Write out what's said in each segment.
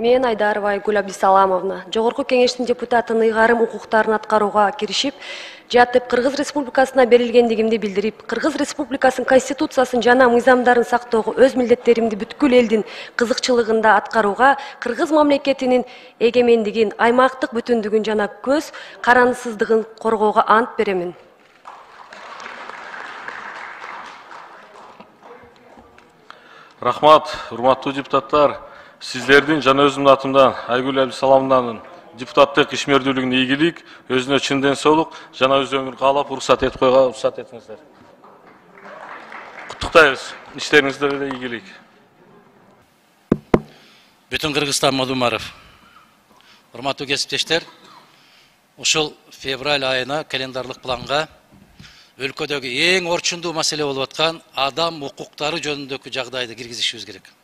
Мен Айдарова Айгүл Абдисаламовна, Жогорку кеңештин депутатын ыйгарым укуктарын аткарууга киришип, жатып Кыргыз Республикасына берилгендигимди билдирип, Кыргыз Республикасынын Конституциясын жана мыйзамдарын сактоого өз милдеттеримди бүткүл элдин кызыкчылыгында аткарууга, Кыргыз мамлекетинин эгемендигин, аймактык бүтүндүгүн жана көз карандысыздыгын коргоого ант беремин. Рахмат, урматтуу депутаттар. Сиздердин жана өзүмдүн атымдан Айгүл Абдисаламовнанын депутаттык ишмердүүлүгүнө ийгилик, өзүнө чын ден соолук жана өз өмүрүн каалап уруксат этиңиздер. Куттуктайбыз. Иштериңизде эле ийгилик. Бүтүн Кыргызстан Модумаров. Урматтуу кесиптештер, ушул февраль айына календарлык планга өлкөдөгү эң орчундуу маселе болуп аткан адам укуктары жөнүндөгү жагдайды киргизишибиз керек.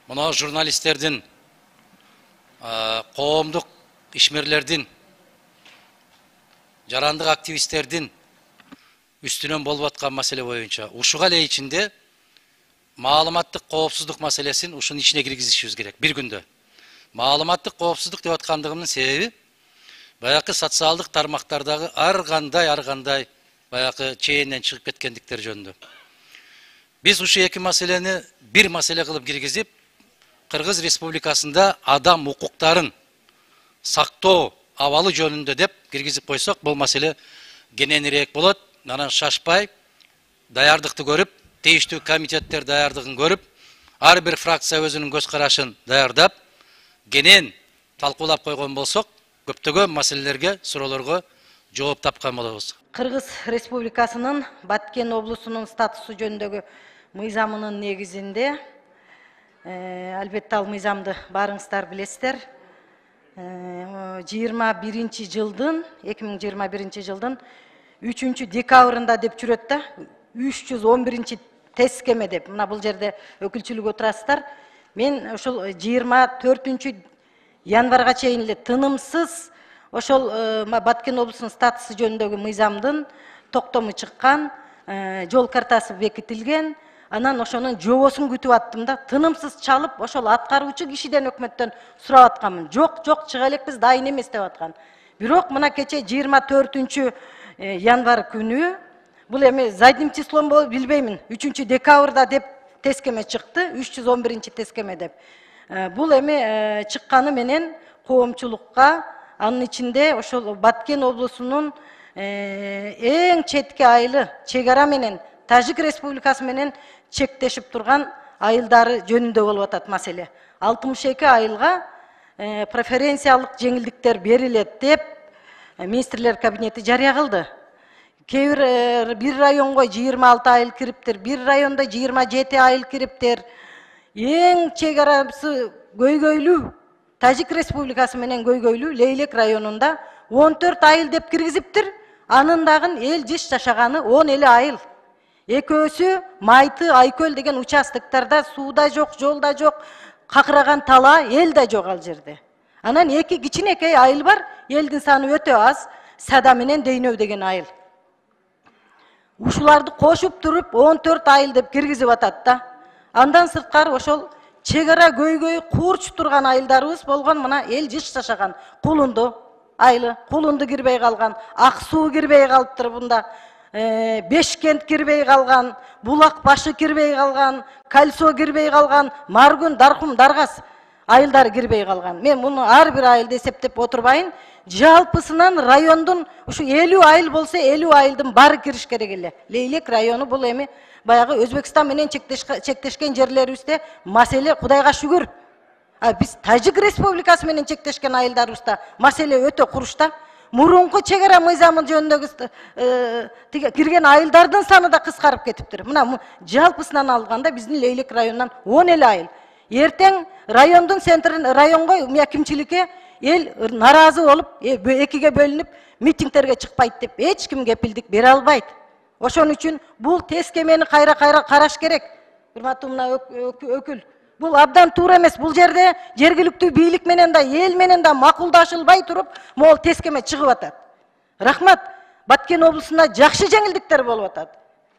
Мына журналисттердин, коомдук ишмерлердин, жарандык активисттердин үстүнөн болуп аткан маселе боюнча ушуга эле ичинде маалыматтык коопсуздук маселесин ушунун ичине киргизишибиз керек бир күндө. Маалыматтык коопсуздук деп аткандыгымдын себеби баягы социалдык тармактардагы ар кандай баягы чейинен чыгып кеткендиктер жөнүндө. Биз ушул эки маселени бир маселе кылып киргизип, Кыргыз Республикасында адам укуктарын сактоо абалы жөнүндө деп киргизип койсок, бул маселе кененирээк болот. Анан шашпай, даярдыкты көрүп, тийиштүү комитеттер даярдыгын көрүп, ар бир фракция өзүнүн көз карашын даярдап, кенен талкуулап койгон болсок, көптөгөн маселелерге, суроолорго жооп тапкан болобуз. Кыргыз Республикасынын Баткен облусунун статусу жөнүндөгү мыйзамынын негизинде, албетте ал мыйзамды барыңыздар билесиздер, 2021 жылдын 3 декабрында деп жүрөт да, 311 тескеме деп. Мына бул жерде өкүлчүлүк отурасыздар. Мен ошол 24 январга чейин эле тынымсыз ошол Баткен облусунун статусу жөнүндөгү мыйзамдын токтому чыккан, жол картасы бекитилген, анан ошонун жобосун күтүп аттым да, тынымсыз чалып, ошол аткаруучу кишиден өкмөттөн сурап атканмын. Жок, чыга элекпиз, дайын эмес деп аткан. Бирок мына кече 24 январь күнү, бул эми задним числом болуп билбеймин, 3 декабрда деп тескеме чыкты, 311 тескеме деп. Бул эми чыкканы менен коомчулукка, анын ичинде ошол Баткен облусунун эң четки айылы чек ара менен Тажик Республикасы менен чектешип турган айылдары жөнүндө болуп атат маселе. 62 айылга преференциялык жеңилдиктер берилет деп министрлер кабинети жарыя кылды. Бир районго 26 айыл кириптир, бир районда 27 айыл кириптир. Эң чек арасы көйгөйлүү Тажик Республикасы менен көйгөйлүү Лейлек районунда 14 айыл деп киргизиптир. Анын дагы эл жыш жашаганы 10 эле айыл. Экөөсү Майты, Айкөл деген участоктарда сууда жок, жолда жок, какыраган тала, эл да жок ал жерде. Анан эки кичинекей айыл бар, элдин саны өтө аз, Сада менен Дейнөв деген айыл. Ушуларды кошуп туруп 14 айыл деп киргизип атат да. Андан сырткары ошол чек ара көйгөй курч турган айылдарыбыз болгон, мына эл жыш жашаган Кулунду айылы, Кулунду кирбей калган, Ак суу кирбей калыптыр бунда. Бешкент кирбей калган, Булак башы кирбей калган, Кальсо кирбей калган, Маргүн, Даркум, Даргас айылдары кирбей калган. Мен муну ар бир айылды эсептеп отурбайын. Жалпысынан райондун ушу 50 айыл болсо 50 айылдын баары кириш керек эле. Лейлек району бул эми баягы Өзбекстан менен чектешкен жерлерибизде маселе Кудайга шүгүр. Биз Тажик Республикасы менен чектешкен айылдарыбызда маселе өтө курушта. Мурунку чек ара мыйзамы жөнүндөгү кирген айылдардын саны да кыскарып кетиптир. Мына жалпысынан алганда биздин Лейлек районунан 10 эле айыл. Эртең райондун центрин районго акимчиликке эл наразы болуп, экиге бөлүнүп митингтерге чыкпайт деп эч ким кепилдик бере албайт. Ошон үчүн бул тескемени кайра караш керек. Урматтуу мына өкүл, бул абдан туура эмес. Бул жерде жергиликтүү бийлик менен да, эл менен да макулдашылбай туруп, могул тескеме чыгып атат. Рахмат, Баткен облусунда жакшы жеңилдиктер болуп атат.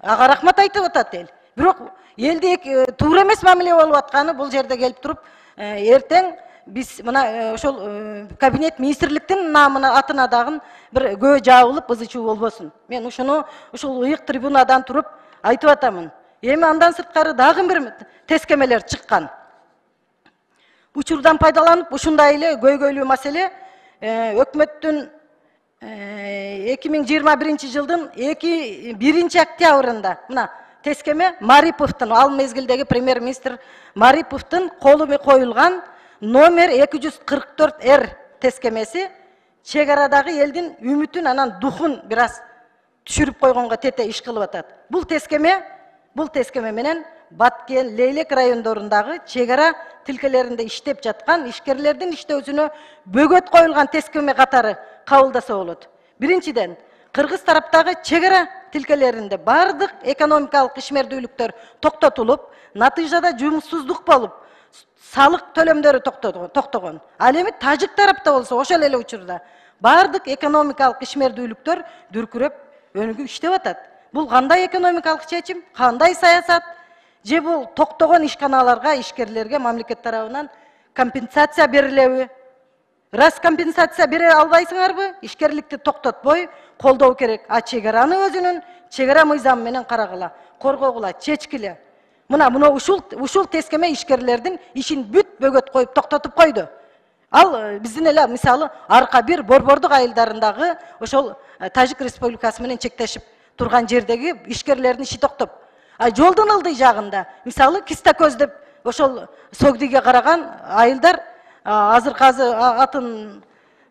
Ага рахмат айтып атат эл. Бирок элди туура эмес мамиле болуп атканы бул жерде келип туруп эртең биз мына ошол кабинет министрликтин намына атына дагы бир көө жабылып ызы чуу болбосун. Мен ушуну ушул ыйык трибунадан туруп айтып атамын. Эми андан сырткары дагы бир тескемелер чыккан. Учурдан пайдаланып ушундай эле көйгөйлүү маселе өкмөттүн 2021 жылдын 1 октябрында мына тескеме Мариповдун ал мезгилдеги премьер-министр Мариповдун колу коюлган номер 244R тескемеси чегарадагы элдин үмүтүн анан духун бир аз түшүрүп койгонго тете иш кылып атат. Бул тескеме менен Баткен, Лейлек райондорундагы чегара тилкелеринде иштеп жаткан ишкерлердин иштөөсүнө бөгөт коюлган тескеме катары кабылдаса болот. Биринчиден, кыргыз тараптагы чегара тилкелеринде бардык экономикалык ишмердүүлүктөр токтотулуп, натыйжада жумуссуздук болуп, салык төлөмдөрү токтогон. Ал эми тажик тарапта болсо ошол эле учурда бардык экономикалык ишмердүүлүктөр дүркүрөп өнүгүп иштеп атат. Бул кандай экономикалык чечим, кандай саясат? Же бул токтогон ишканаларга, ишкерлерге мамлекет тарабынан компенсация берилеби? Раз компенсация бере албайсыңарбы? Ишкерликти токтотпой колдоо керек. А чегараны өзүнүн чегара мыйзамы менен карагыла, коргогула, чечкиле. Мына ушул тескеме ишкерлердин ишин бүт бөгөт коюп токтотуп койду. Ал биздин эле мисалы арка бир борбордук айылдарындагы ошол Тажик Республикасы менен чектешип турган жердеги ишкерлердин иши токтоп. А жолдун ылдый жагында мисалы Кистакөз деп ошол Согдиге караган айылдар азыркы атын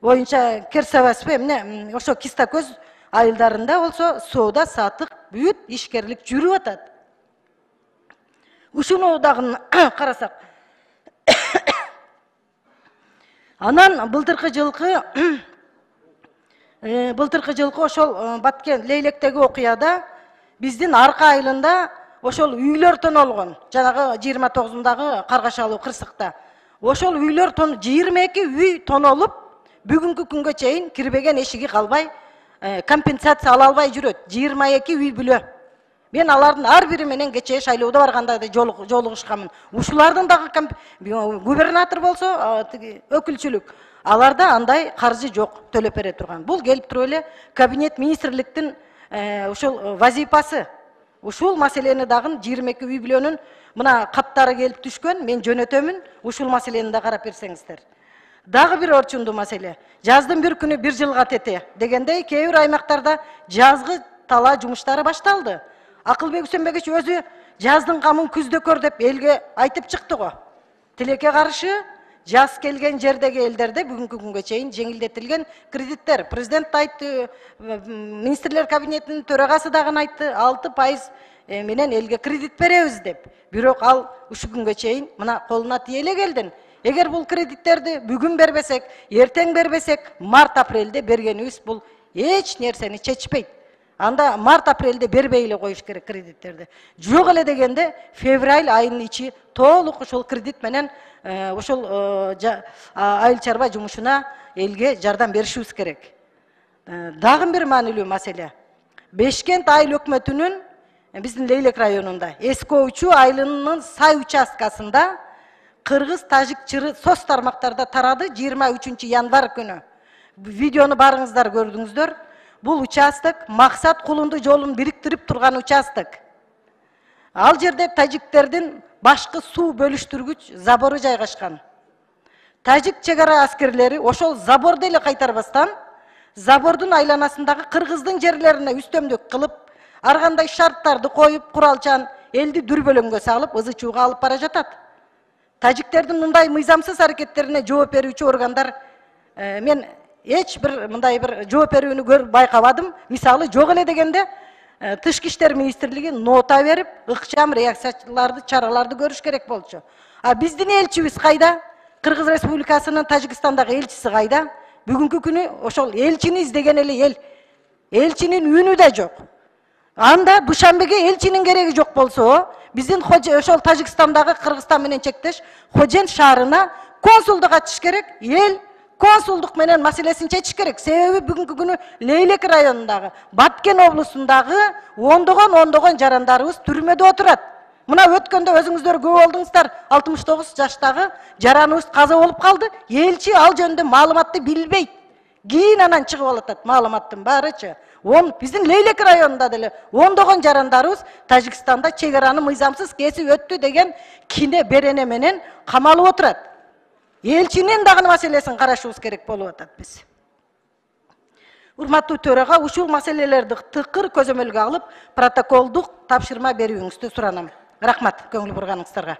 боюнча Керсебаспы эмне ошо Кистакөз айылдарында болсо соода сатык бүт ишкерлик жүрүп атат. Ушуну дагы карасак. Анан былтыркы жылкы ошол Баткен Лейлектеги окуяда биздин арка айылында ошол үйлөр тонолгон. Жанагы 29-дагы Каргашалуу кырсыкта. Ошол үйлөр 22 үй тонолуп, бүгүнкү күнгө чейин кирбеген эшиги калбай, компенсация ала албай жүрөт. 22 үй бүлө. Мен алардын ар бири менен кечээ шайлоодо барганда да жолугушканмын. Ушулардын дагы губернатор болсо, өкүлчүлүк. Аларда андай каржы жок, төлөп бере турган. Бул келип туруп эле кабинет министрликтин ушул вазифасы. Ушул маселени дагы 22 үй бүлөнүн мына каттары келип түшкөн, мен жөнөтөмүн. Ушул маселени да карап берсеңиздер. Дагы бир орчундуу маселе. Жаздын бир күнү бир жылга тете дегендей, кээ бир аймактарда жазгы талаа жумуштары башталды. Акылбек Үсөнбекович өзү жаздын камын күздө көр деп элге айтып чыкты го. Тилекке каршы жаз келген жердеги элдерде бүгүнкү күнгө чейин жеңилдетилген кредиттер. Президент айтты, министрлер кабинетинин төрагасы дагы айтты, 6% менен элге кредит беребиз деп. Бирок ал ушу күнгө чейин мына колуна тие эле келдин. Эгер бул кредиттерди бүгүн бербесек, эртең бербесек, март-апрелде бергенибиз бул эч нерсени чечпейт. Анда март-апрелде бербей эле коюш керек кредиттерди. Жок эле дегенде февраль айынын ичи толук ошол кредит менен ошол айыл чарба жумушуна элге жардам беришибиз керек. Дагы бир маанилүү маселе. Бешкент айыл өкмөтүнүн биздин Лейлек районунда Эскоучу айылынын сай участкасында кыргыз-тажик чыры соц тармактарда тарады 23 январь күнү. Видеону барыңыздар көрдүңүздөр. Бул участок максат кулунду жолун бириктирип турган участок. Ал жерде тажиктердин башкы суу бөлүштүргүч забору жайгашкан. Тажик чегара аскерлери ошол заборду эле кайтарбастан, забордун айланасындагы кыргыздын жерлерине үстөмдүк кылып, ар кандай шарттарды коюп, куралчан элди дүрбөлөңгө салып, ызы чууга алып бара жатат. Тажиктердин мындай мыйзамсыз аракеттерине жооп берүүчү органдар мен эч бир мындай бир жооп берүүнү байкабадым. Мисалы жок эле дегенде Тышкы иштер министрлиги нота берип, ыкчам реакцияларды, чараларды көрүш керек болчу. А биздин элчибиз кайда? Кыргыз Республикасынын Тажикстандагы элчиси кайда? Бүгүнкү күнү ошол элчини издеген эле эл. Элчинин үнү да жок. Анда Душанбеге элчинин кереги жок болсо, биздин ошол Тажикстандагы Кыргызстан менен чектеш Хожен шаарына консулдук ачыш керек. Эл консулдук менен маселесин чечиш керек. Себеби бүгүнкү күнү Лейлек районундагы, Баткен облусундагы ондогон жарандарыбыз түрмөдө отурат. Мына өткөндө өзүңүздөр көп болдуңуздар, 69 жаштагы жараныбыз каза болуп калды. Элчи ал жөнүндө маалыматты билбейт. Кийин анан чыгып алатат маалыматтын баарычы. Биздин Лейлек районунда деле ондогон жарандарыбыз Тажикстанда чек араны мыйзамсыз кесип өттү деген кине берене менен камалып отурат. Элчинин дагы маселесин карашыбыз керек болуп атат биз. Урматтуу төрага ушул маселелерди тыкыр көзөмөлгө алып, протоколдук тапшырма берүүңүздү суранам. Рахмат, көңүл бурганыңыздарга.